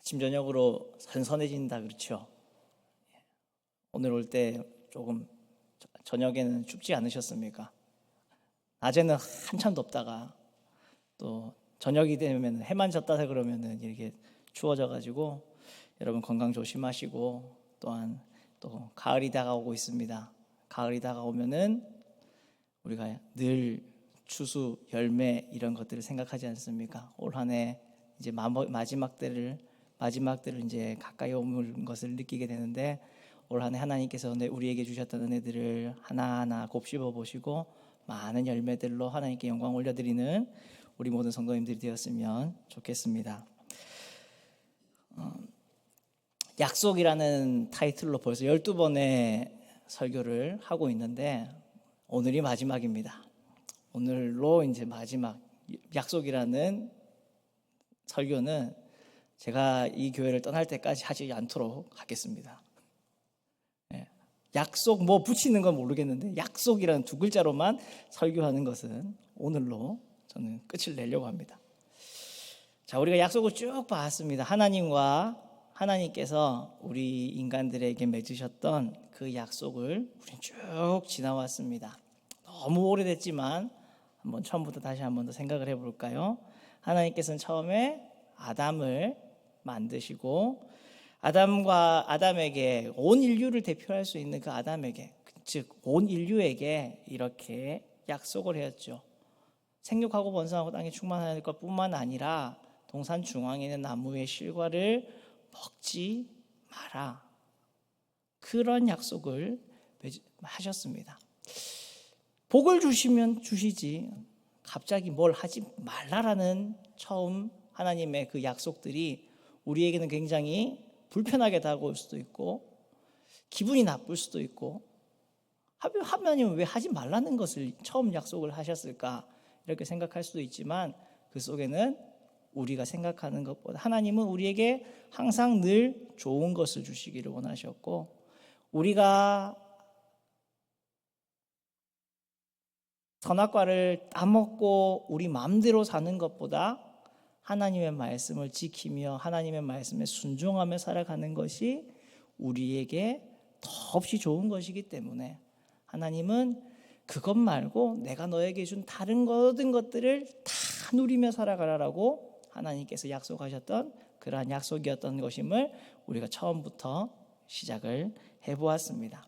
아침 저녁으로 선선해진다 그렇죠. 오늘 올 때 조금 저녁에는 춥지 않으셨습니까? 낮에는 한참 덥다가 또 저녁이 되면 해만 졌다 그러면은 이렇게 추워져 가지고 여러분 건강 조심하시고, 또한 또 가을이 다가오고 있습니다. 가을이 다가오면은 우리가 늘 추수, 열매 이런 것들을 생각하지 않습니까? 올 한 해 이제 마지막들을 이제 가까이 오는 것을 느끼게 되는데, 올 한 해 하나님께서 우리에게 주셨던 은혜들을 하나하나 곱씹어 보시고 많은 열매들로 하나님께 영광 올려드리는 우리 모든 성도님들이 되었으면 좋겠습니다. 약속이라는 타이틀로 벌써 12번의 설교를 하고 있는데 오늘이 마지막입니다. 오늘로 이제 마지막 약속이라는 설교는 제가 이 교회를 떠날 때까지 하지 않도록 하겠습니다. 약속 뭐 붙이는 건 모르겠는데 약속이라는 두 글자로만 설교하는 것은 오늘로 저는 끝을 내려고 합니다. 자, 우리가 약속을 쭉 봤습니다. 하나님께서 우리 인간들에게 맺으셨던 그 약속을 우리 쭉 지나왔습니다. 너무 오래됐지만 한번 처음부터 다시 한번 더 생각을 해볼까요? 하나님께서는 처음에 아담을 만드시고 아담에게 온 인류를 대표할 수 있는 그 아담에게, 즉 온 인류에게 이렇게 약속을 하였죠. 생육하고 번성하고 땅에 충만할 것뿐만 아니라 동산 중앙에 있는 나무의 실과를 먹지 마라. 그런 약속을 하셨습니다. 복을 주시면 주시지 갑자기 뭘 하지 말라라는 처음 하나님의 그 약속들이 우리에게는 굉장히 불편하게 다가올 수도 있고 기분이 나쁠 수도 있고, 하나님은 왜 하지 말라는 것을 처음 약속을 하셨을까 이렇게 생각할 수도 있지만, 그 속에는 우리가 생각하는 것보다 하나님은 우리에게 항상 늘 좋은 것을 주시기를 원하셨고, 우리가 선악과를 따먹고 우리 마음대로 사는 것보다 하나님의 말씀을 지키며 하나님의 말씀에 순종하며 살아가는 것이 우리에게 더없이 좋은 것이기 때문에 하나님은 그것 말고 내가 너에게 준 다른 모든 것들을 다 누리며 살아가라라고 하나님께서 약속하셨던 그러한 약속이었던 것임을 우리가 처음부터 시작을 해보았습니다.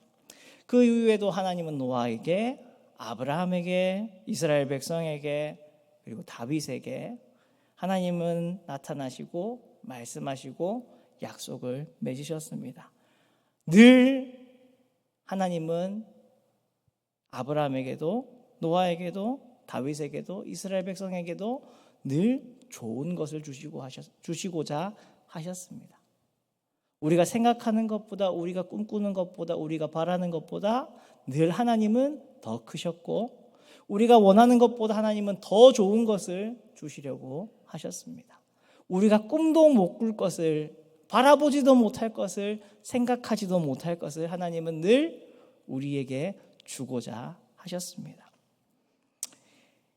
그 이후에도 하나님은 노아에게, 아브라함에게, 이스라엘 백성에게, 그리고 다윗에게 하나님은 나타나시고 말씀하시고 약속을 맺으셨습니다. 늘 하나님은 아브라함에게도, 노아에게도, 다윗에게도, 이스라엘 백성에게도 늘 좋은 것을 주시고자 하셨습니다. 우리가 생각하는 것보다, 우리가 꿈꾸는 것보다, 우리가 바라는 것보다 늘 하나님은 더 크셨고, 우리가 원하는 것보다 하나님은 더 좋은 것을 주시려고 하셨습니다. 우리가 꿈도 못 꿀 것을, 바라보지도 못할 것을, 생각하지도 못할 것을 하나님은 늘 우리에게 주고자 하셨습니다.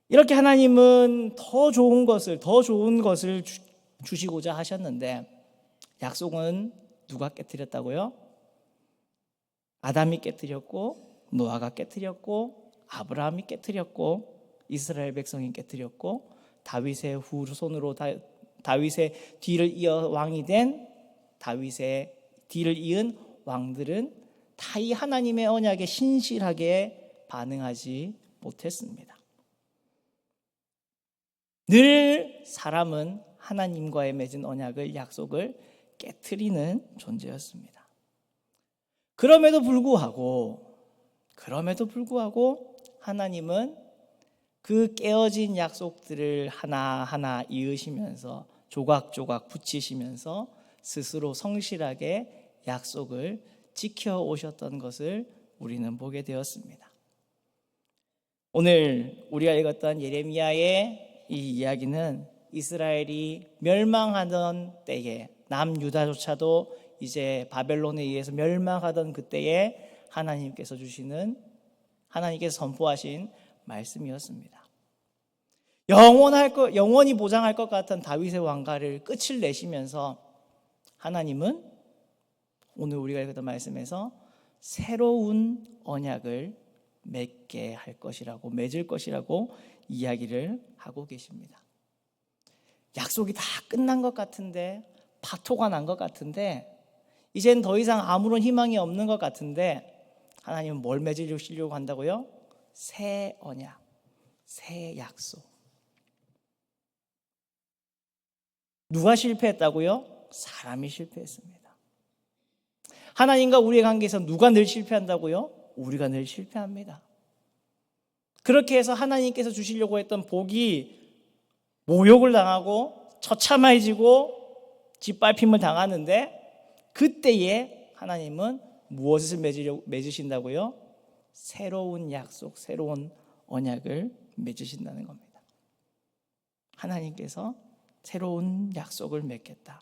이렇게 하나님은 더 좋은 것을 주시고자 하셨는데, 약속은 누가 깨뜨렸다고요? 아담이 깨뜨렸고, 노아가 깨뜨렸고, 아브라함이 깨뜨렸고, 이스라엘 백성이 깨뜨렸고, 다윗의 후손으로 다윗의 뒤를 이어 왕이 된 다윗의 뒤를 이은 왕들은 다 이 하나님의 언약에 신실하게 반응하지 못했습니다. 늘 사람은 하나님과의 맺은 언약을, 약속을 깨트리는 존재였습니다. 그럼에도 불구하고 하나님은 그 깨어진 약속들을 하나하나 이으시면서 조각조각 붙이시면서 스스로 성실하게 약속을 지켜오셨던 것을 우리는 보게 되었습니다. 오늘 우리가 읽었던 예레미야의 이 이야기는 이스라엘이 멸망하던 때에, 남유다조차도 이제 바벨론에 의해서 멸망하던 그때에 하나님께서 선포하신 말씀이었습니다. 영원히 보장할 것 같은 다윗의 왕가를 끝을 내시면서 하나님은 오늘 우리가 읽었던 말씀에서 새로운 언약을 맺게 할 것이라고, 맺을 것이라고 이야기를 하고 계십니다. 약속이 다 끝난 것 같은데, 파토가 난 것 같은데, 이젠 더 이상 아무런 희망이 없는 것 같은데, 하나님은 뭘 맺으시려고 한다고요? 새 언약, 새 약속. 누가 실패했다고요? 사람이 실패했습니다. 하나님과 우리의 관계에서 누가 늘 실패한다고요? 우리가 늘 실패합니다. 그렇게 해서 하나님께서 주시려고 했던 복이 모욕을 당하고 처참해지고 짓밟힘을 당하는데, 그때에 하나님은 무엇을 맺으신다고요? 새로운 약속, 새로운 언약을 맺으신다는 겁니다. 하나님께서 새로운 약속을 맺겠다.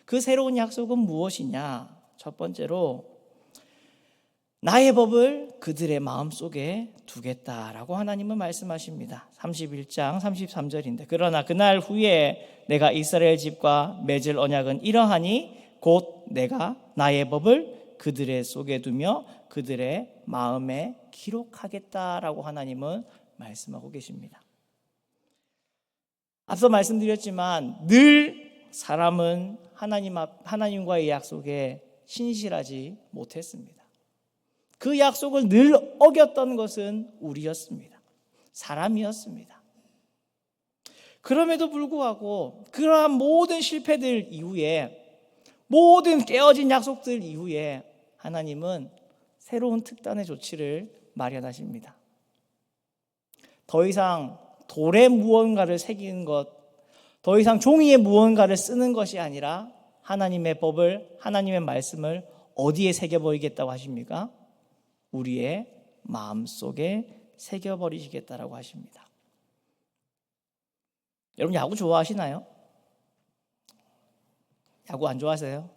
그 새로운 약속은 무엇이냐? 첫 번째로 나의 법을 그들의 마음속에 두겠다라고 하나님은 말씀하십니다. 31장 33절인데, 그러나 그날 후에 내가 이스라엘 집과 맺을 언약은 이러하니 곧 내가 나의 법을 그들의 속에 두며 그들의 마음에 기록하겠다라고 하나님은 말씀하고 계십니다. 앞서 말씀드렸지만 늘 사람은 하나님과의 약속에 신실하지 못했습니다. 그 약속을 늘 어겼던 것은 우리였습니다. 사람이었습니다. 그럼에도 불구하고 그러한 모든 실패들 이후에, 모든 깨어진 약속들 이후에 하나님은 새로운 특단의 조치를 마련하십니다. 더 이상 돌에 무언가를 새기는 것, 더 이상 종이에 무언가를 쓰는 것이 아니라 하나님의 법을, 하나님의 말씀을 어디에 새겨버리겠다고 하십니까? 우리의 마음속에 새겨버리시겠다라고 하십니다. 여러분 야구 좋아하시나요? 야구 안 좋아하세요?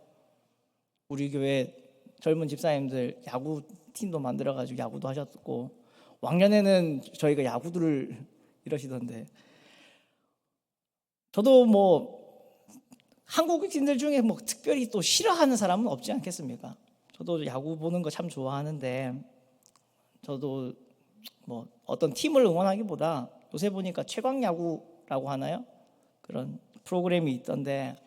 우리 교회 젊은 집사님들 야구 팀도 만들어가지고 야구도 하셨고, 왕년에는 저희가 야구들을 이러시던데, 저도 한국인들 중에 특별히 또 싫어하는 사람은 없지 않겠습니까? 저도 야구 보는 거 참 좋아하는데, 저도 어떤 팀을 응원하기보다 요새 보니까 최강 야구라고 하나요? 그런 프로그램이 있던데,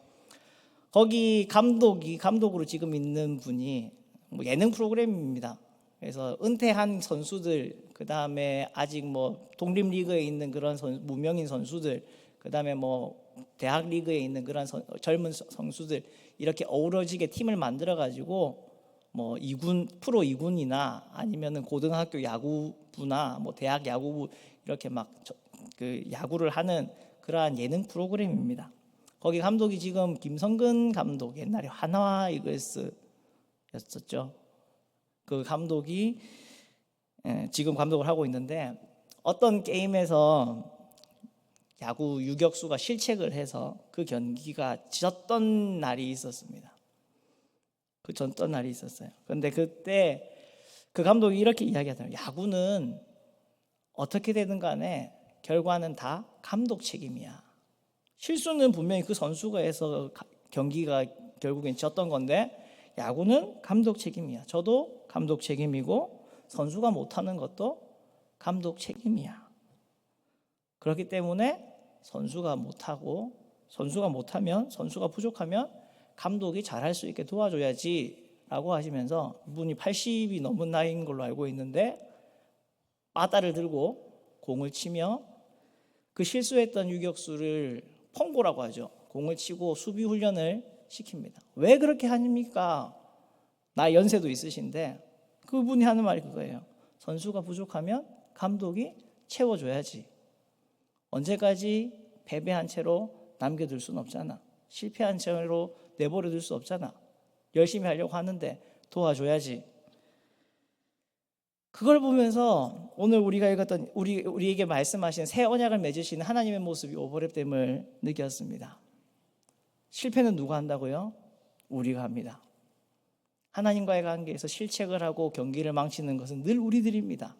거기 감독으로 지금 있는 분이 예능 프로그램입니다. 그래서 은퇴한 선수들, 그 다음에 아직 독립리그에 있는 그런 무명인 선수들, 그 다음에 대학 리그에 있는 그런 젊은 선수들, 이렇게 어우러지게 팀을 만들어가지고 프로 2군이나 아니면은 고등학교 야구부나 대학 야구부 이렇게 그 야구를 하는 그러한 예능 프로그램입니다. 거기 감독이 지금 김성근 감독, 옛날에 한화 이글스였었죠. 그 감독이 지금 감독을 하고 있는데, 어떤 게임에서 야구 유격수가 실책을 해서 그 경기가 졌던 날이 있었습니다. 졌던 날이 있었어요. 그런데 그때 그 감독이 이렇게 이야기하더라고요. 야구는 어떻게 되든 간에 결과는 다 감독 책임이야. 실수는 분명히 그 선수가 해서 경기가 결국엔 졌던 건데, 야구는 감독 책임이야. 저도 감독 책임이고 선수가 못하는 것도 감독 책임이야. 그렇기 때문에 선수가 못하면, 선수가 부족하면 감독이 잘할 수 있게 도와줘야지 라고 하시면서, 이분이 80이 넘은 나이인 걸로 알고 있는데, 바다를 들고 공을 치며 그 실수했던 유격수를 펑고라고 하죠. 공을 치고 수비 훈련을 시킵니다. 왜 그렇게 합니까? 나이 연세도 있으신데 그분이 하는 말이 그거예요. 선수가 부족하면 감독이 채워줘야지. 언제까지 패배한 채로 남겨둘 수는 없잖아. 실패한 채로 내버려둘 수 없잖아. 열심히 하려고 하는데 도와줘야지. 그걸 보면서 오늘 우리가 읽었던 우리에게 말씀하신 새 언약을 맺으시는 하나님의 모습이 오버랩됨을 느꼈습니다. 실패는 누가 한다고요? 우리가 합니다. 하나님과의 관계에서 실책을 하고 경기를 망치는 것은 늘 우리들입니다.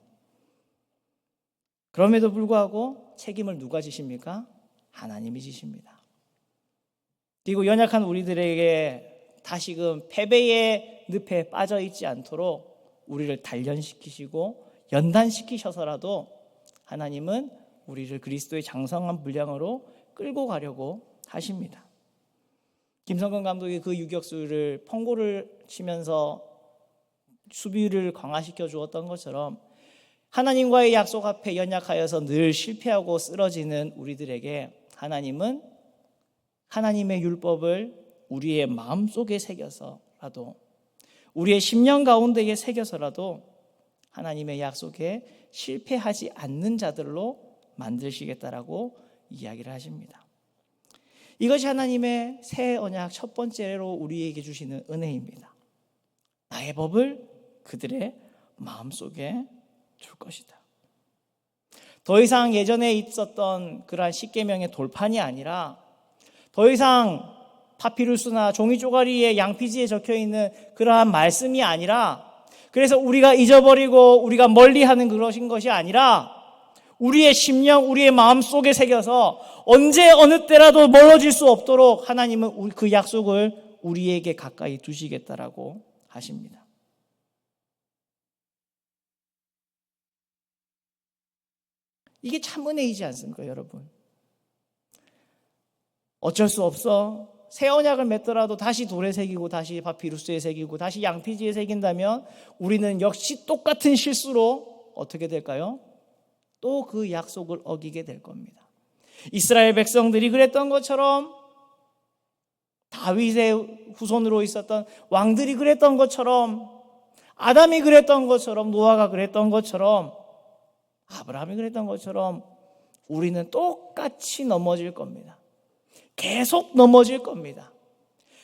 그럼에도 불구하고 책임을 누가 지십니까? 하나님이 지십니다. 그리고 연약한 우리들에게 다시금 패배의 늪에 빠져 있지 않도록 우리를 단련시키시고 연단시키셔서라도 하나님은 우리를 그리스도의 장성한 분량으로 끌고 가려고 하십니다. 김성근 감독이 그 유격수를 펑고를 치면서 수비를 강화시켜 주었던 것처럼 하나님과의 약속 앞에 연약하여서 늘 실패하고 쓰러지는 우리들에게 하나님은 하나님의 율법을 우리의 마음속에 새겨서라도, 우리의 심령 가운데에 새겨서라도 하나님의 약속에 실패하지 않는 자들로 만드시겠다라고 이야기를 하십니다. 이것이 하나님의 새 언약 첫 번째로 우리에게 주시는 은혜입니다. 나의 법을 그들의 마음속에 줄 것이다. 더 이상 예전에 있었던 그러한 십계명의 돌판이 아니라 더 이상 파피루스나 종이 쪼가리에 양피지에 적혀있는 그러한 말씀이 아니라, 그래서 우리가 잊어버리고 우리가 멀리하는 그러신 것이 아니라 우리의 심령, 우리의 마음속에 새겨서 언제 어느 때라도 멀어질 수 없도록 하나님은 그 약속을 우리에게 가까이 두시겠다라고 하십니다. 이게 참 은혜이지 않습니까, 여러분? 어쩔 수 없어. 새 언약을 맺더라도 다시 돌에 새기고 다시 파피루스에 새기고 다시 양피지에 새긴다면 우리는 역시 똑같은 실수로 어떻게 될까요? 또 그 약속을 어기게 될 겁니다. 이스라엘 백성들이 그랬던 것처럼, 다윗의 후손으로 있었던 왕들이 그랬던 것처럼, 아담이 그랬던 것처럼, 노아가 그랬던 것처럼, 아브라함이 그랬던 것처럼 우리는 똑같이 넘어질 겁니다. 계속 넘어질 겁니다.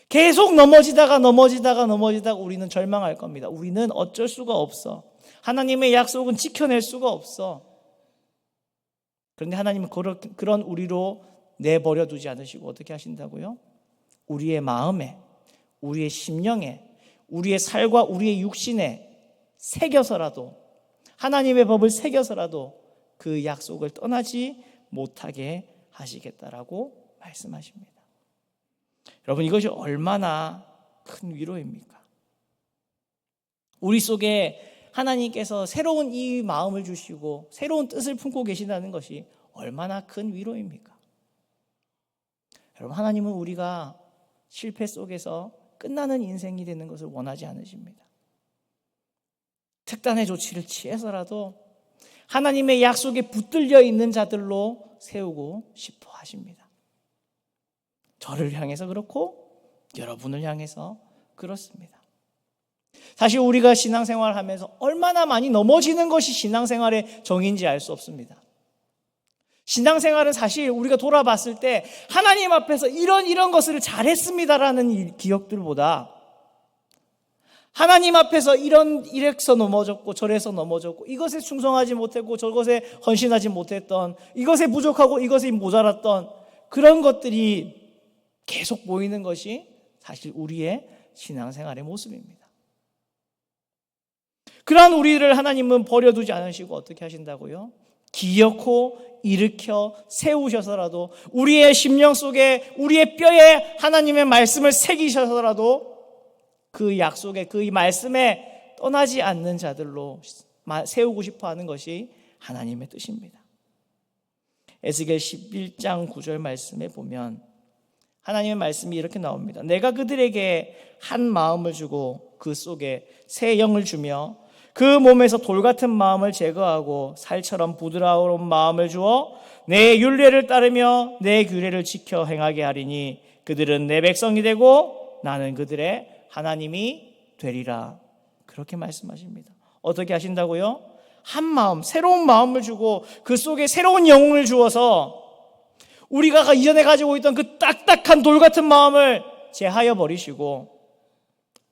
계속 넘어지다가 우리는 절망할 겁니다. 우리는 어쩔 수가 없어. 하나님의 약속은 지켜낼 수가 없어. 그런데 하나님은 그런 우리로 내버려 두지 않으시고 어떻게 하신다고요? 우리의 마음에, 우리의 심령에, 우리의 살과 우리의 육신에 새겨서라도, 하나님의 법을 새겨서라도 그 약속을 떠나지 못하게 하시겠다라고 말씀하십니다. 여러분, 이것이 얼마나 큰 위로입니까? 우리 속에 하나님께서 새로운 이 마음을 주시고 새로운 뜻을 품고 계신다는 것이 얼마나 큰 위로입니까? 여러분, 하나님은 우리가 실패 속에서 끝나는 인생이 되는 것을 원하지 않으십니다. 특단의 조치를 취해서라도 하나님의 약속에 붙들려 있는 자들로 세우고 싶어 하십니다. 저를 향해서 그렇고 여러분을 향해서 그렇습니다. 사실 우리가 신앙생활을 하면서 얼마나 많이 넘어지는 것이 신앙생활의 정의인지 알 수 없습니다. 신앙생활은 사실 우리가 돌아봤을 때 하나님 앞에서 이런 것을 잘했습니다라는 기억들보다 하나님 앞에서 이래서 넘어졌고 저래서 넘어졌고 이것에 충성하지 못했고 저것에 헌신하지 못했던, 이것에 부족하고 이것에 모자랐던 그런 것들이 계속 보이는 것이 사실 우리의 신앙생활의 모습입니다. 그러한 우리를 하나님은 버려두지 않으시고 어떻게 하신다고요? 기어코 일으켜 세우셔서라도 우리의 심령 속에, 우리의 뼈에 하나님의 말씀을 새기셔서라도 그 약속에, 그 말씀에 떠나지 않는 자들로 세우고 싶어 하는 것이 하나님의 뜻입니다. 에스겔 11장 9절 말씀에 보면 하나님의 말씀이 이렇게 나옵니다. 내가 그들에게 한 마음을 주고 그 속에 새 영을 주며 그 몸에서 돌 같은 마음을 제거하고 살처럼 부드러운 마음을 주어 내 율례를 따르며 내 규례를 지켜 행하게 하리니 그들은 내 백성이 되고 나는 그들의 하나님이 되리라. 그렇게 말씀하십니다. 어떻게 하신다고요? 한 마음, 새로운 마음을 주고 그 속에 새로운 영혼을 주어서 우리가 이전에 가지고 있던 그 딱딱한 돌 같은 마음을 제하여 버리시고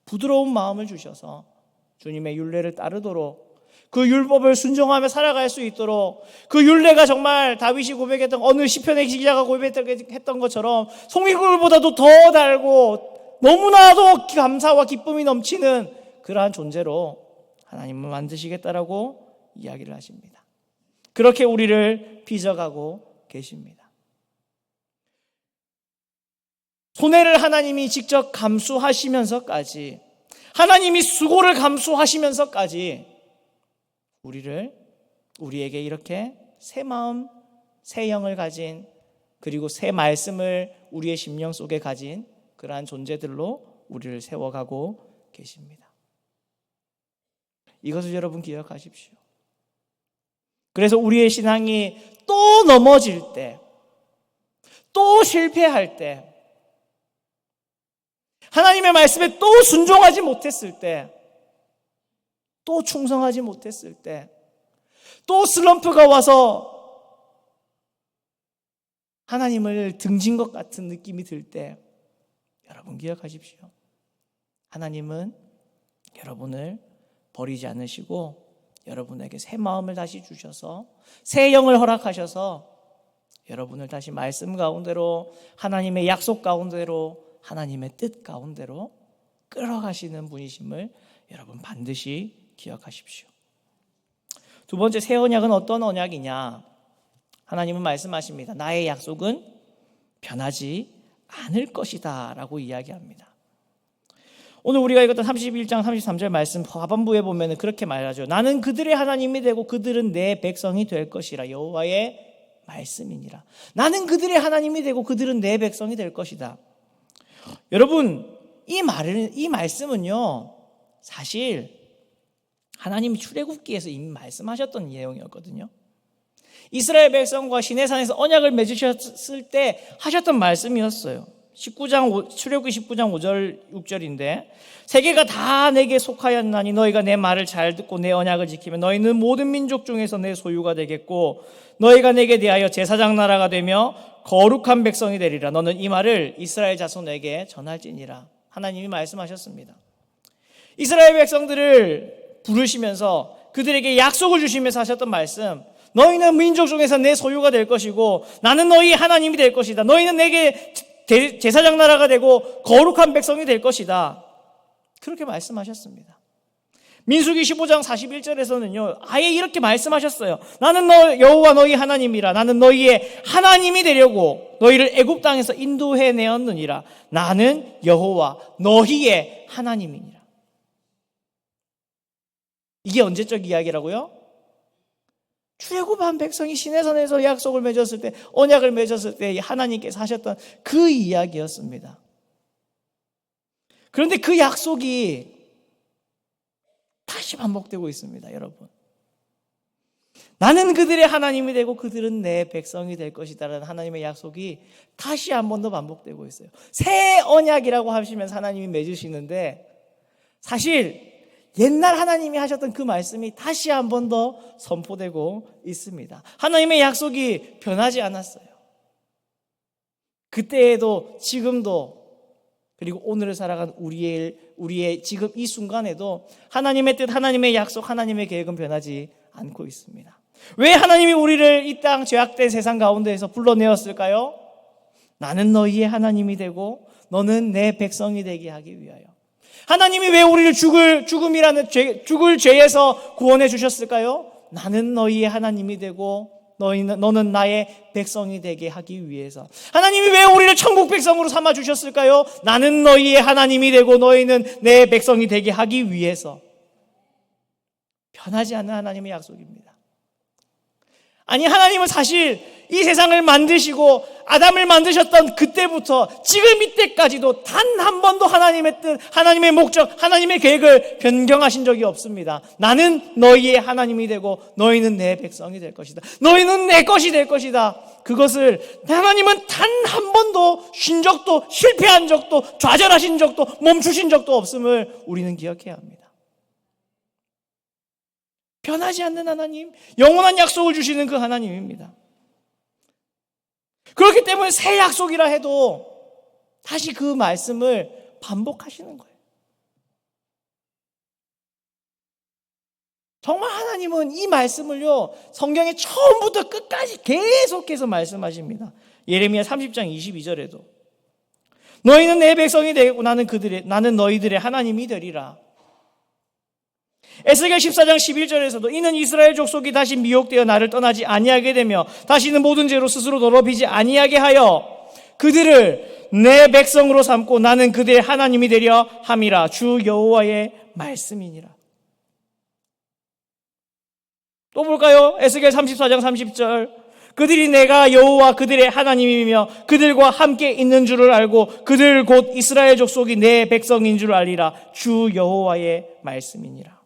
부드러운 마음을 주셔서 주님의 율례를 따르도록, 그 율법을 순종하며 살아갈 수 있도록, 그 율례가 정말 다윗이 고백했던, 어느 시편의 기자가 고백했던 것처럼 송이굴보다도 더 달고 너무나도 감사와 기쁨이 넘치는 그러한 존재로 하나님은 만드시겠다라고 이야기를 하십니다. 그렇게 우리를 빚어가고 계십니다. 손해를 하나님이 직접 감수하시면서까지, 하나님이 수고를 감수하시면서까지 우리에게 이렇게 새 마음, 새 영을 가진, 그리고 새 말씀을 우리의 심령 속에 가진 그러한 존재들로 우리를 세워가고 계십니다. 이것을 여러분 기억하십시오. 그래서 우리의 신앙이 또 넘어질 때, 또 실패할 때, 하나님의 말씀에 또 순종하지 못했을 때, 또 충성하지 못했을 때, 또 슬럼프가 와서 하나님을 등진 것 같은 느낌이 들 때, 여러분 기억하십시오. 하나님은 여러분을 버리지 않으시고 여러분에게 새 마음을 다시 주셔서 새 영을 허락하셔서 여러분을 다시 말씀 가운데로, 하나님의 약속 가운데로, 하나님의 뜻 가운데로 끌어가시는 분이심을 여러분 반드시 기억하십시오. 두 번째, 새 언약은 어떤 언약이냐? 하나님은 말씀하십니다. 나의 약속은 변하지 않을 것이다 라고 이야기합니다. 오늘 우리가 읽었던 31장 33절 말씀 하반부에 보면 그렇게 말하죠. 나는 그들의 하나님이 되고 그들은 내 백성이 될 것이라. 여호와의 말씀이니라. 나는 그들의 하나님이 되고 그들은 내 백성이 될 것이다. 여러분, 이 말씀은요, 사실 하나님이 출애굽기에서 이미 말씀하셨던 내용이었거든요. 이스라엘 백성과 시내산에서 언약을 맺으셨을 때 하셨던 말씀이었어요. 출애굽기 19장 5절 6절인데, 세계가 다 내게 속하였나니 너희가 내 말을 잘 듣고 내 언약을 지키면 너희는 모든 민족 중에서 내 소유가 되겠고 너희가 내게 대하여 제사장 나라가 되며 거룩한 백성이 되리라. 너는 이 말을 이스라엘 자손에게 전할지니라. 하나님이 말씀하셨습니다. 이스라엘 백성들을 부르시면서 그들에게 약속을 주시면서 하셨던 말씀, 너희는 민족 중에서 내 소유가 될 것이고 나는 너희 하나님이 될 것이다. 너희는 내게 제사장 나라가 되고 거룩한 백성이 될 것이다. 그렇게 말씀하셨습니다. 민수기 15장 41절에서는요, 아예 이렇게 말씀하셨어요. 나는 여호와 너희 하나님이라. 나는 너희의 하나님이 되려고 너희를 애굽 땅에서 인도해 내었느니라. 나는 여호와 너희의 하나님이니라. 이게 언제적 이야기라고요? 출애굽한 백성이 시내산에서 약속을 맺었을 때, 언약을 맺었을 때 하나님께서 하셨던 그 이야기였습니다. 그런데 그 약속이 다시 반복되고 있습니다, 여러분. 나는 그들의 하나님이 되고 그들은 내 백성이 될 것이다라는 하나님의 약속이 다시 한 번 더 반복되고 있어요. 새 언약이라고 하시면서 하나님이 맺으시는데, 사실 옛날 하나님이 하셨던 그 말씀이 다시 한 번 더 선포되고 있습니다. 하나님의 약속이 변하지 않았어요. 그때에도 지금도, 그리고 오늘을 살아간 우리의 지금 이 순간에도 하나님의 뜻, 하나님의 약속, 하나님의 계획은 변하지 않고 있습니다. 왜 하나님이 우리를 이 땅 죄악된 세상 가운데에서 불러내었을까요? 나는 너희의 하나님이 되고 너는 내 백성이 되게 하기 위하여. 하나님이 왜 우리를 죽을 죄에서 구원해 주셨을까요? 나는 너희의 하나님이 되고 너는 나의 백성이 되게 하기 위해서. 하나님이 왜 우리를 천국 백성으로 삼아 주셨을까요? 나는 너희의 하나님이 되고 너희는 내 백성이 되게 하기 위해서. 변하지 않는 하나님의 약속입니다. 아니, 하나님은 사실 이 세상을 만드시고 아담을 만드셨던 그때부터 지금 이때까지도 단 한 번도 하나님의 뜻, 하나님의 목적, 하나님의 계획을 변경하신 적이 없습니다. 나는 너희의 하나님이 되고 너희는 내 백성이 될 것이다. 너희는 내 것이 될 것이다. 그것을 하나님은 단 한 번도 쉰 적도, 실패한 적도, 좌절하신 적도, 멈추신 적도 없음을 우리는 기억해야 합니다. 변하지 않는 하나님, 영원한 약속을 주시는 그 하나님입니다. 그렇기 때문에 새 약속이라 해도 다시 그 말씀을 반복하시는 거예요. 정말 하나님은 이 말씀을요, 성경의 처음부터 끝까지 계속해서 말씀하십니다. 예레미야 30장 22절에도 너희는 내 백성이 되겠고 나는 너희들의 하나님이 되리라. 에스겔 14장 11절에서도 이는 이스라엘 족속이 다시 미혹되어 나를 떠나지 아니하게 되며 다시는 모든 죄로 스스로 더럽히지 아니하게 하여 그들을 내 백성으로 삼고 나는 그들의 하나님이 되려 함이라. 주 여호와의 말씀이니라. 또 볼까요? 에스겔 34장 30절. 그들이 내가 여호와 그들의 하나님이며 그들과 함께 있는 줄을 알고 그들 곧 이스라엘 족속이 내 백성인 줄 알리라. 주 여호와의 말씀이니라.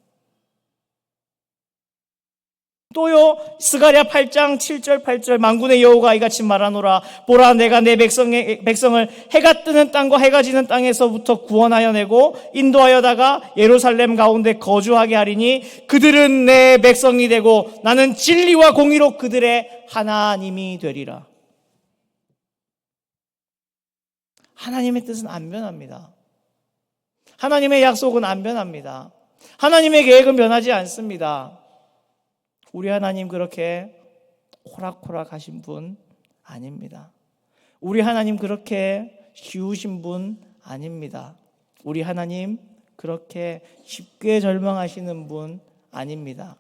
또요, 스가랴 8장 7절 8절. 만군의 여호와가 이같이 말하노라. 보라, 내가 내 백성을 해가 뜨는 땅과 해가 지는 땅에서부터 구원하여 내고 인도하여다가 예루살렘 가운데 거주하게 하리니 그들은 내 백성이 되고 나는 진리와 공의로 그들의 하나님이 되리라. 하나님의 뜻은 안 변합니다. 하나님의 약속은 안 변합니다. 하나님의 계획은 변하지 않습니다. 우리 하나님 그렇게 호락호락 하신 분 아닙니다. 우리 하나님 그렇게 쉬우신 분 아닙니다. 우리 하나님 그렇게 쉽게 절망하시는 분 아닙니다.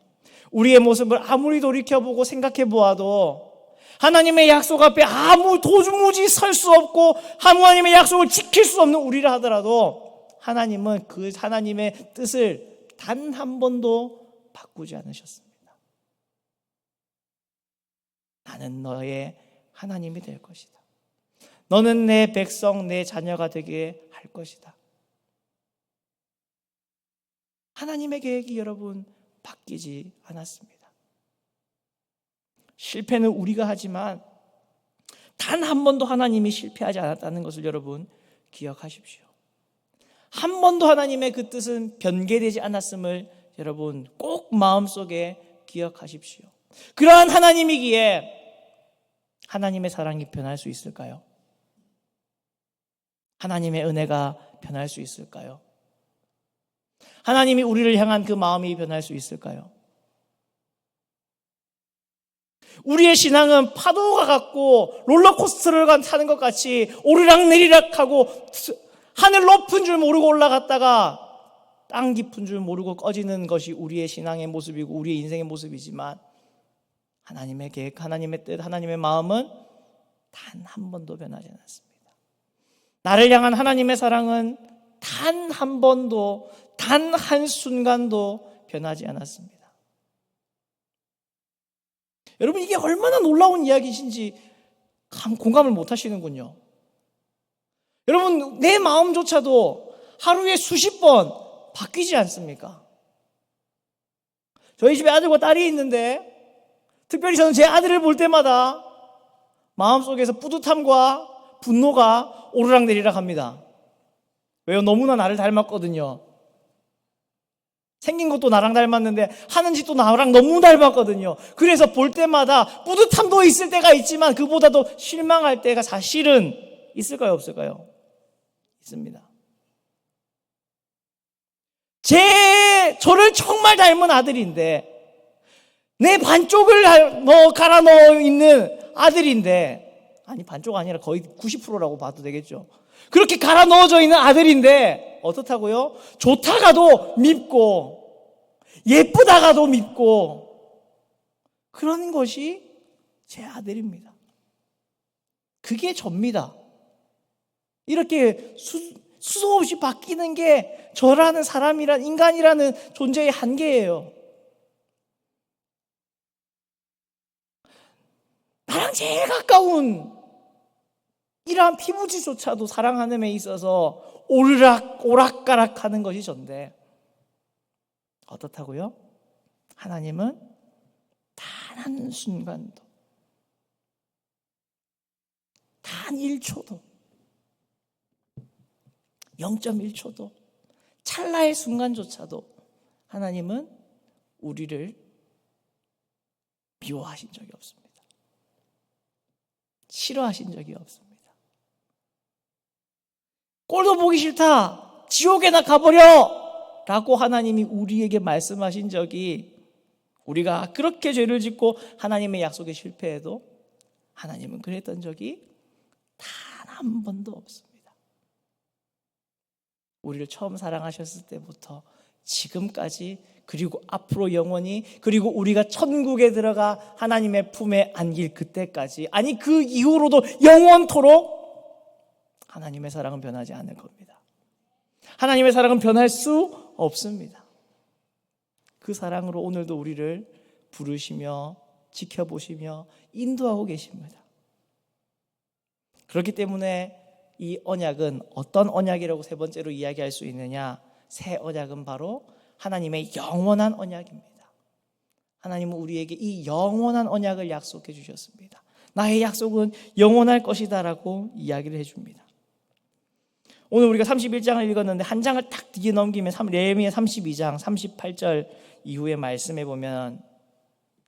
우리의 모습을 아무리 돌이켜보고 생각해보아도 하나님의 약속 앞에 아무 도무지 설 수 없고 하나님의 약속을 지킬 수 없는 우리라 하더라도 하나님은 그 하나님의 뜻을 단 한 번도 바꾸지 않으셨습니다. 나는 너의 하나님이 될 것이다. 너는 내 백성, 내 자녀가 되게 할 것이다. 하나님의 계획이 여러분 바뀌지 않았습니다. 실패는 우리가 하지만 단 한 번도 하나님이 실패하지 않았다는 것을 여러분 기억하십시오. 한 번도 하나님의 그 뜻은 변개되지 않았음을 여러분 꼭 마음속에 기억하십시오. 그러한 하나님이기에 하나님의 사랑이 변할 수 있을까요? 하나님의 은혜가 변할 수 있을까요? 하나님이 우리를 향한 그 마음이 변할 수 있을까요? 우리의 신앙은 파도가 같고 롤러코스터를 타는 것 같이 오르락내리락 하고 하늘 높은 줄 모르고 올라갔다가 땅 깊은 줄 모르고 꺼지는 것이 우리의 신앙의 모습이고 우리의 인생의 모습이지만 하나님의 계획, 하나님의 뜻, 하나님의 마음은 단 한 번도 변하지 않았습니다. 나를 향한 하나님의 사랑은 단 한 번도, 단 한순간도 변하지 않았습니다. 여러분, 이게 얼마나 놀라운 이야기이신지 공감을 못 하시는군요. 여러분, 내 마음조차도 하루에 수십 번 바뀌지 않습니까? 저희 집에 아들과 딸이 있는데 특별히 저는 제 아들을 볼 때마다 마음속에서 뿌듯함과 분노가 오르락내리락 합니다. 왜요? 너무나 나를 닮았거든요. 생긴 것도 나랑 닮았는데 하는 짓도 나랑 너무 닮았거든요. 그래서 볼 때마다 뿌듯함도 있을 때가 있지만 그보다도 실망할 때가 사실은 있을까요? 없을까요? 있습니다. 저를 정말 닮은 아들인데 내 반쪽을 갈아 넣어 있는 아들인데, 아니 반쪽 아니라 거의 90%라고 봐도 되겠죠. 그렇게 갈아 넣어져 있는 아들인데 어떻다고요? 좋다가도 밉고 예쁘다가도 밉고 그런 것이 제 아들입니다. 그게 접니다. 이렇게 수소없이 바뀌는 게 저라는 사람이란 인간이라는 존재의 한계예요. 나랑 제일 가까운 이러한 피부지조차도 사랑하는 데 있어서 오락가락 하는 것이 전데 어떻다고요? 하나님은 단 한순간도 단 1초도 0.1초도 찰나의 순간조차도 하나님은 우리를 미워하신 적이 없습니다. 싫어하신 적이 없습니다. 꼴도 보기 싫다, 지옥에나 가버려 라고 하나님이 우리에게 말씀하신 적이, 우리가 그렇게 죄를 짓고 하나님의 약속에 실패해도 하나님은 그랬던 적이 단 한 번도 없습니다. 우리를 처음 사랑하셨을 때부터 지금까지, 그리고 앞으로 영원히, 그리고 우리가 천국에 들어가 하나님의 품에 안길 그때까지, 아니 그 이후로도 영원토록 하나님의 사랑은 변하지 않을 겁니다. 하나님의 사랑은 변할 수 없습니다. 그 사랑으로 오늘도 우리를 부르시며 지켜보시며 인도하고 계십니다. 그렇기 때문에 이 언약은 어떤 언약이라고 세 번째로 이야기할 수 있느냐? 새 언약은 바로 하나님의 영원한 언약입니다. 하나님은 우리에게 이 영원한 언약을 약속해 주셨습니다. 나의 약속은 영원할 것이다 라고 이야기를 해줍니다. 오늘 우리가 31장을 읽었는데 한 장을 딱 뒤에 넘기면 예레미야 32장 38절 이후에 말씀해 보면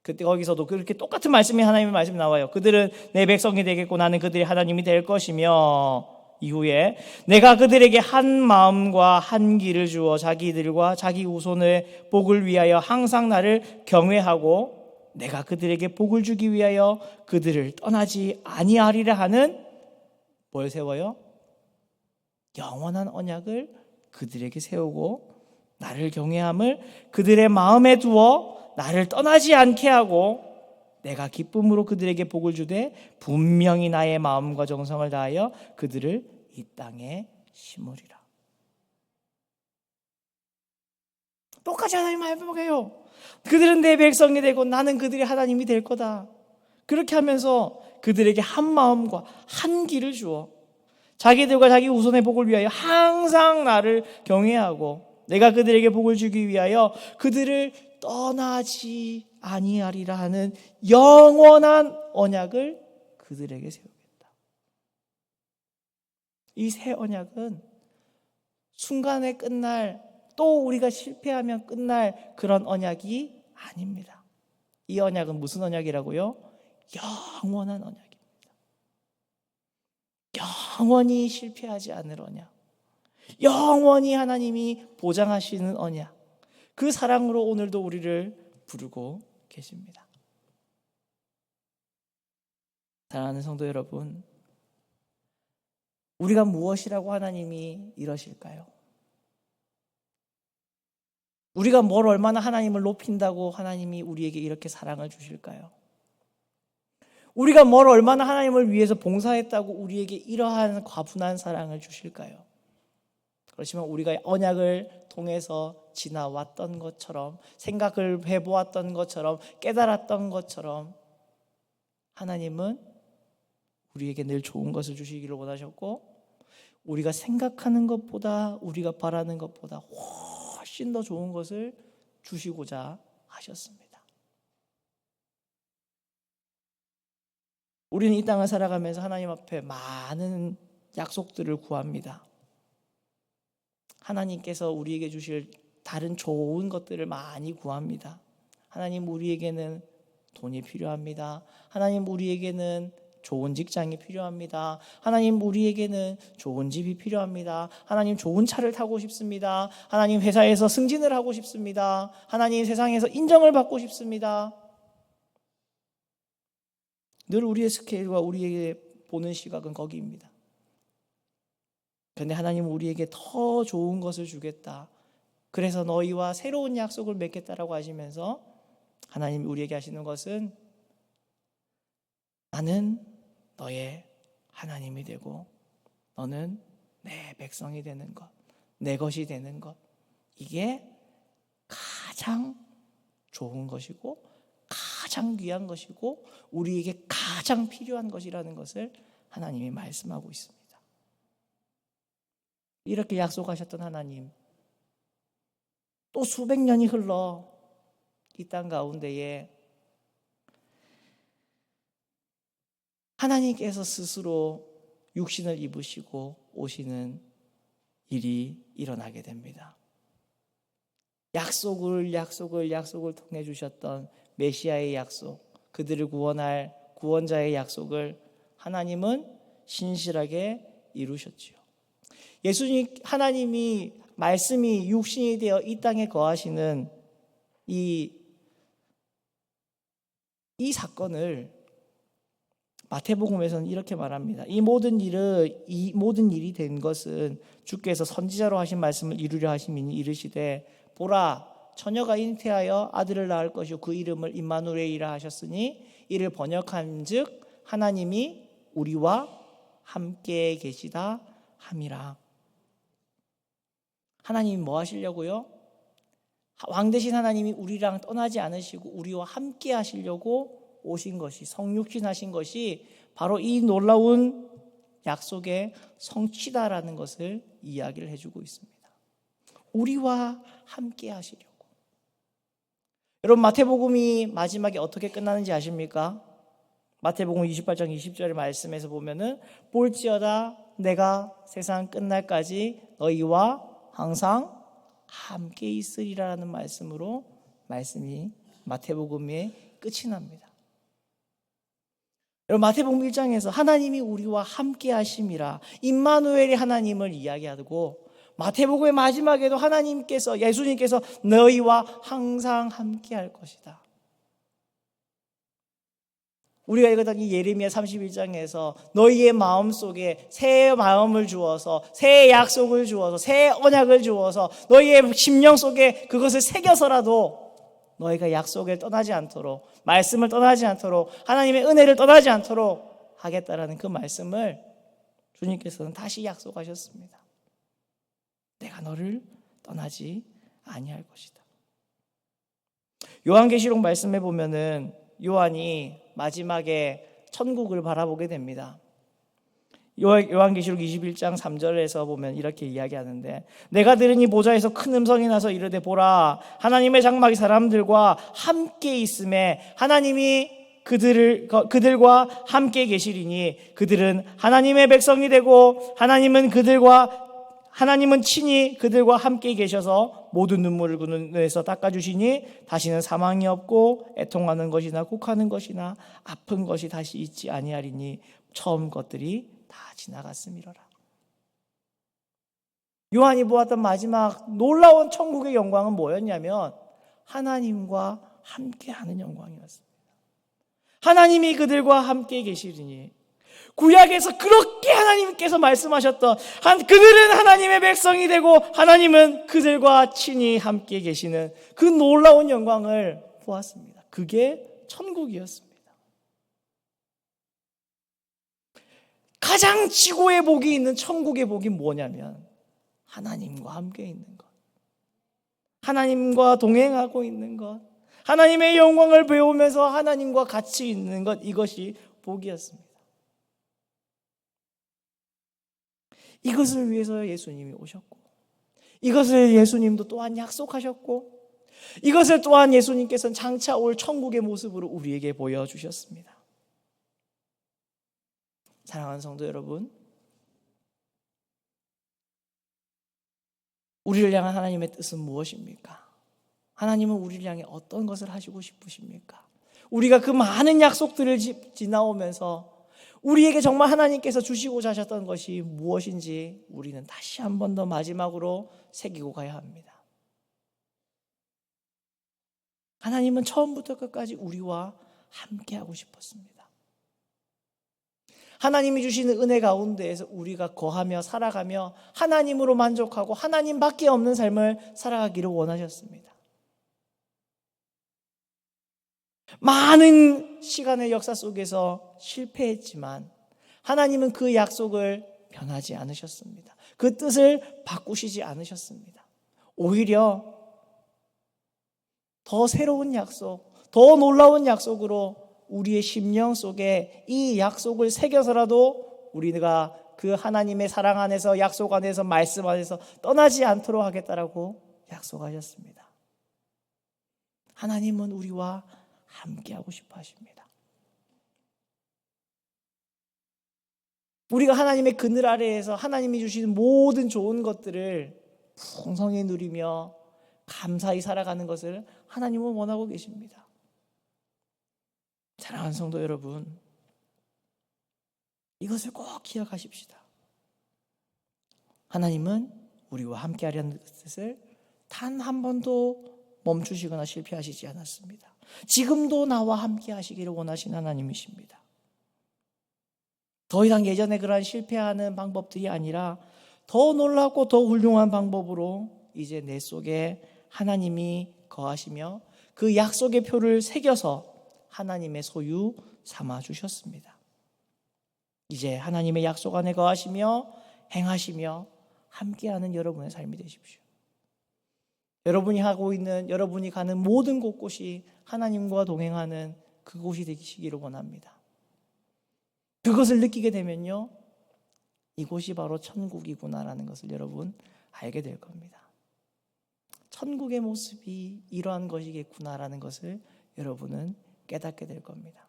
그때 거기서도 그렇게 똑같은 말씀이 하나님의 말씀이 나와요. 그들은 내 백성이 되겠고 나는 그들의 하나님이 될 것이며, 이후에 내가 그들에게 한 마음과 한 길을 주어 자기들과 자기 후손의 복을 위하여 항상 나를 경외하고 내가 그들에게 복을 주기 위하여 그들을 떠나지 아니하리라 하는 뭘 세워요? 영원한 언약을 그들에게 세우고 나를 경외함을 그들의 마음에 두어 나를 떠나지 않게 하고 내가 기쁨으로 그들에게 복을 주되 분명히 나의 마음과 정성을 다하여 그들을 이 땅에 심으리라. 똑같이 하나님 말씀해요. 그들은 내 백성이 되고 나는 그들의 하나님이 될 거다. 그렇게 하면서 그들에게 한 마음과 한 길을 주어 자기들과 자기 후손의 복을 위하여 항상 나를 경외하고 내가 그들에게 복을 주기 위하여 그들을 떠나지 아니하리라 하는 영원한 언약을 그들에게 세우겠다. 이 새 언약은 순간에 끝날, 또 우리가 실패하면 끝날 그런 언약이 아닙니다. 이 언약은 무슨 언약이라고요? 영원한 언약입니다. 영원히 실패하지 않을 언약, 영원히 하나님이 보장하시는 언약, 그 사랑으로 오늘도 우리를 부르고 계십니다. 사랑하는 성도 여러분, 우리가 무엇이라고 하나님이 이러실까요? 우리가 뭘 얼마나 하나님을 높인다고 하나님이 우리에게 이렇게 사랑을 주실까요? 우리가 뭘 얼마나 하나님을 위해서 봉사했다고 우리에게 이러한 과분한 사랑을 주실까요? 그렇지만 우리가 언약을 통해서 지나왔던 것처럼, 생각을 해보았던 것처럼, 깨달았던 것처럼 하나님은 우리에게 늘 좋은 것을 주시기를 원하셨고, 우리가 생각하는 것보다, 우리가 바라는 것보다 훨씬 더 좋은 것을 주시고자 하셨습니다. 우리는 이 땅을 살아가면서 하나님 앞에 많은 약속들을 구합니다. 하나님께서 우리에게 주실 다른 좋은 것들을 많이 구합니다. 하나님, 우리에게는 돈이 필요합니다. 하나님, 우리에게는 좋은 직장이 필요합니다. 하나님, 우리에게는 좋은 집이 필요합니다. 하나님, 좋은 차를 타고 싶습니다. 하나님, 회사에서 승진을 하고 싶습니다. 하나님, 세상에서 인정을 받고 싶습니다. 늘 우리의 스케일과 우리에게 보는 시각은 거기입니다. 그런데 하나님은 우리에게 더 좋은 것을 주겠다. 그래서 너희와 새로운 약속을 맺겠다라고 하시면서 하나님이 우리에게 하시는 것은 나는 너의 하나님이 되고 너는 내 백성이 되는 것, 내 것이 되는 것, 이게 가장 좋은 것이고 가장 귀한 것이고 우리에게 가장 필요한 것이라는 것을 하나님이 말씀하고 있습니다. 이렇게 약속하셨던 하나님, 또 수백 년이 흘러 이 땅 가운데에 하나님께서 스스로 육신을 입으시고 오시는 일이 일어나게 됩니다. 약속을 통해 주셨던 메시아의 약속, 그들을 구원할 구원자의 약속을 하나님은 신실하게 이루셨지요. 예수님, 하나님이 말씀이 육신이 되어 이 땅에 거하시는 이 사건을 마태복음에서는 이렇게 말합니다. 이 모든 일이 된 것은 주께서 선지자로 하신 말씀을 이루려 하심이니 이르시되 보라, 처녀가 잉태하여 아들을 낳을 것이요 그 이름을 임마누엘이라 하셨으니 이를 번역한즉 하나님이 우리와 함께 계시다 함이라. 하나님이 뭐 하시려고요? 왕 대신 하나님이 우리랑 떠나지 않으시고 우리와 함께 하시려고 오신 것이, 성육신 하신 것이 바로 이 놀라운 약속의 성취다라는 것을 이야기를 해주고 있습니다. 우리와 함께 하시려고. 여러분, 마태복음이 마지막에 어떻게 끝나는지 아십니까? 마태복음 28장 20절의 말씀에서 보면은 볼지어다 내가 세상 끝날까지 너희와 항상 함께 있으리라는 말씀으로 말씀이 마태복음의 끝이 납니다. 여러분, 마태복음 1장에서 하나님이 우리와 함께 하심이라 임마누엘의 하나님을 이야기하고 마태복음의 마지막에도 하나님께서, 예수님께서 너희와 항상 함께 할 것이다. 우리가 읽었던 이 예레미야 31장에서 너희의 마음속에 새 마음을 주어서 새 약속을 주어서 새 언약을 주어서 너희의 심령 속에 그것을 새겨서라도 너희가 약속을 떠나지 않도록, 말씀을 떠나지 않도록, 하나님의 은혜를 떠나지 않도록 하겠다라는 그 말씀을 주님께서는 다시 약속하셨습니다. 내가 너를 떠나지 아니할 것이다. 요한계시록 말씀해 보면은 요한이 마지막에 천국을 바라보게 됩니다. 요한계시록 21장 3절에서 보면 이렇게 이야기하는데 내가 들으니 보좌에서 큰 음성이 나서 이르되 보라 하나님의 장막이 사람들과 함께 있음에 하나님이 그들과 함께 계시리니 그들은 하나님의 백성이 되고 하나님은 친히 그들과 함께 계셔서 모든 눈물을 그 눈에서 닦아주시니 다시는 사망이 없고 애통하는 것이나 곡하는 것이나 아픈 것이 다시 있지 아니하리니 처음 것들이 다 지나갔음이로라. 요한이 보았던 마지막 놀라운 천국의 영광은 뭐였냐면 하나님과 함께하는 영광이었습니다. 하나님이 그들과 함께 계시리니 구약에서 그렇게 하나님께서 말씀하셨던 그들은 하나님의 백성이 되고 하나님은 그들과 친히 함께 계시는 그 놀라운 영광을 보았습니다. 그게 천국이었습니다. 가장 지고의 복이 있는 천국의 복이 뭐냐면 하나님과 함께 있는 것, 하나님과 동행하고 있는 것, 하나님의 영광을 배우면서 하나님과 같이 있는 것, 이것이 복이었습니다. 이것을 위해서 예수님이 오셨고 이것을 예수님도 또한 약속하셨고 이것을 또한 예수님께서는 장차 올 천국의 모습으로 우리에게 보여주셨습니다. 사랑하는 성도 여러분, 우리를 향한 하나님의 뜻은 무엇입니까? 하나님은 우리를 향해 어떤 것을 하시고 싶으십니까? 우리가 그 많은 약속들을 지나오면서 우리에게 정말 하나님께서 주시고자 하셨던 것이 무엇인지 우리는 다시 한 번 더 마지막으로 새기고 가야 합니다. 하나님은 처음부터 끝까지 우리와 함께하고 싶었습니다. 하나님이 주시는 은혜 가운데에서 우리가 거하며 살아가며 하나님으로 만족하고 하나님밖에 없는 삶을 살아가기를 원하셨습니다. 많은 시간의 역사 속에서 실패했지만 하나님은 그 약속을 변하지 않으셨습니다. 그 뜻을 바꾸시지 않으셨습니다. 오히려 더 새로운 약속, 더 놀라운 약속으로 우리의 심령 속에 이 약속을 새겨서라도 우리가 그 하나님의 사랑 안에서, 약속 안에서, 말씀 안에서 떠나지 않도록 하겠다라고 약속하셨습니다. 하나님은 우리와 함께하고 싶어 하십니다. 우리가 하나님의 그늘 아래에서 하나님이 주시는 모든 좋은 것들을 풍성히 누리며 감사히 살아가는 것을 하나님은 원하고 계십니다. 사랑하는 성도 여러분, 이것을 꼭 기억하십시다. 하나님은 우리와 함께하려는 뜻을 단 한 번도 멈추시거나 실패하시지 않았습니다. 지금도 나와 함께 하시기를 원하시는 하나님이십니다. 더 이상 예전에 그러한 실패하는 방법들이 아니라 더 놀랍고 더 훌륭한 방법으로 이제 내 속에 하나님이 거하시며 그 약속의 표를 새겨서 하나님의 소유 삼아 주셨습니다. 이제 하나님의 약속 안에 거하시며 행하시며 함께하는 여러분의 삶이 되십시오. 여러분이 하고 있는, 여러분이 가는 모든 곳곳이 하나님과 동행하는 그곳이 되시기를 원합니다. 그것을 느끼게 되면요, 이곳이 바로 천국이구나라는 것을 여러분 알게 될 겁니다. 천국의 모습이 이러한 것이겠구나라는 것을 여러분은 깨닫게 될 겁니다.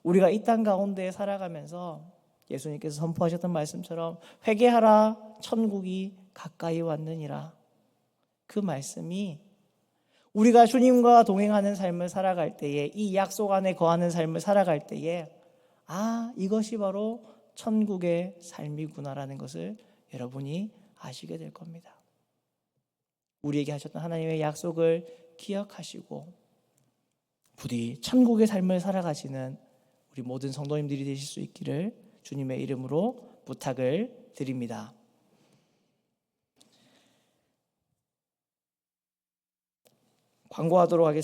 우리가 이 땅 가운데 살아가면서 예수님께서 선포하셨던 말씀처럼 회개하라 천국이 가까이 왔느니라, 그 말씀이 우리가 주님과 동행하는 삶을 살아갈 때에, 이 약속 안에 거하는 삶을 살아갈 때에 이것이 바로 천국의 삶이구나라는 것을 여러분이 아시게 될 겁니다. 우리에게 하셨던 하나님의 약속을 기억하시고 부디 천국의 삶을 살아가시는 우리 모든 성도님들이 되실 수 있기를 주님의 이름으로 부탁을 드립니다. 광고하도록 하겠습니다.